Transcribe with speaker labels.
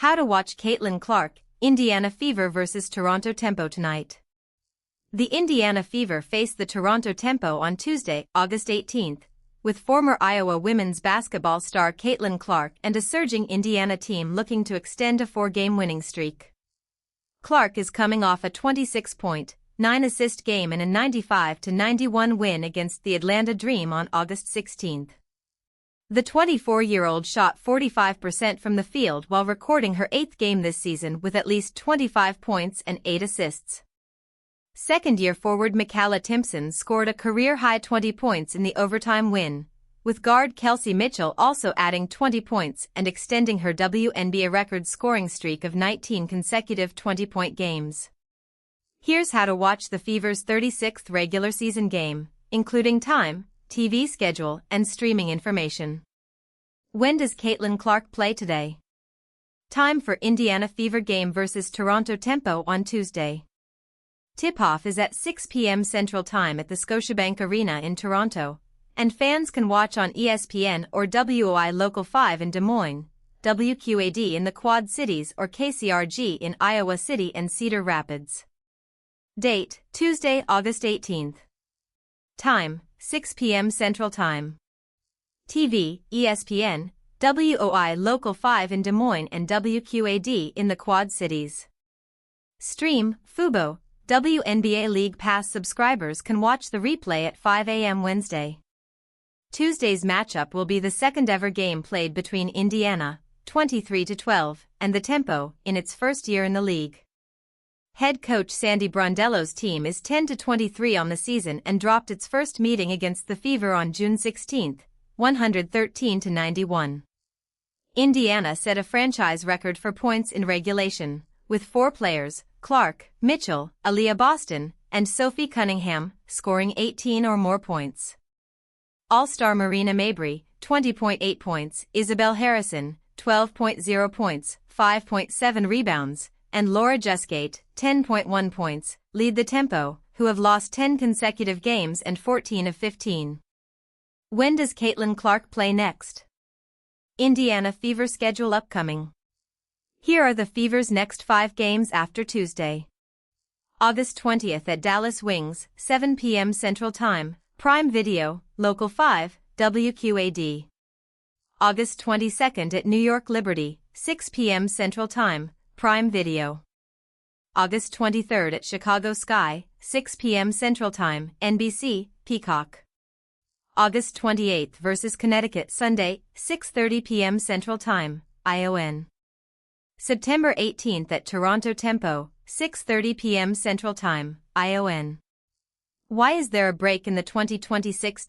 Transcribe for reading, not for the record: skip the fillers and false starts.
Speaker 1: How to watch Caitlin Clark, Indiana Fever vs Toronto Tempo tonight. The Indiana Fever face the Toronto Tempo on Tuesday, August 18, with former Iowa women's basketball star Caitlin Clark and a surging Indiana team looking to extend a 4-game winning streak. Clark is coming off a 26-point, 9-assist game in a 95-91 win against the Atlanta Dream on August 16. The 24-year-old shot 45% from the field while recording her 8th game this season with at least 25 points and 8 assists. Second-year forward Makayla Timpson scored a career-high 20 points in the overtime win, with guard Kelsey Mitchell also adding 20 points and extending her WNBA-record scoring streak of 19 consecutive 20-point games. Here's how to watch the Fever's 36th regular season game, including time, TV schedule, and streaming information. When does Caitlin Clark play today? Time for Indiana Fever game versus Toronto Tempo on Tuesday. Tip-off is at 6 p.m. Central Time at the Scotiabank Arena in Toronto, and fans can watch on ESPN or WOI Local 5 in Des Moines, WQAD in the Quad Cities or KCRG in Iowa City and Cedar Rapids. Date, Tuesday, August 18th. Time, 6 p.m. Central Time. TV, ESPN, WOI Local 5 in Des Moines and WQAD in the Quad Cities. Stream, Fubo, WNBA League Pass subscribers can watch the replay at 5 a.m. Wednesday. Tuesday's matchup will be the second-ever game played between Indiana, 23-12, and the Tempo, in its first year in the league. Head coach Sandy Brondello's team is 10-23 on the season and dropped its first meeting against the Fever on June 16, 113-91. Indiana set a franchise record for points in regulation, with 4 players, Clark, Mitchell, Aaliyah Boston, and Sophie Cunningham, scoring 18 or more points. All-star Marina Mabrey, 20.8 points, Isabel Harrison, 12.0 points, 5.7 rebounds, and Laura Jusgate, 10.1 points, lead the Tempo, who have lost 10 consecutive games and 14 of 15. When does Caitlin Clark play next? Indiana Fever schedule upcoming. Here are the Fever's next 5 games after Tuesday. August 20th at Dallas Wings, 7 p.m. Central Time, Prime Video, Local 5, WQAD. August 22nd at New York Liberty, 6 p.m. Central Time, Prime Video. August 23rd at Chicago Sky, 6 p.m. Central Time, NBC, Peacock. August 28th versus Connecticut Sunday, 6:30 p.m. Central Time, ION. September 18th at Toronto Tempo, 6:30 p.m. Central Time, ION. Why is there a break in the 2026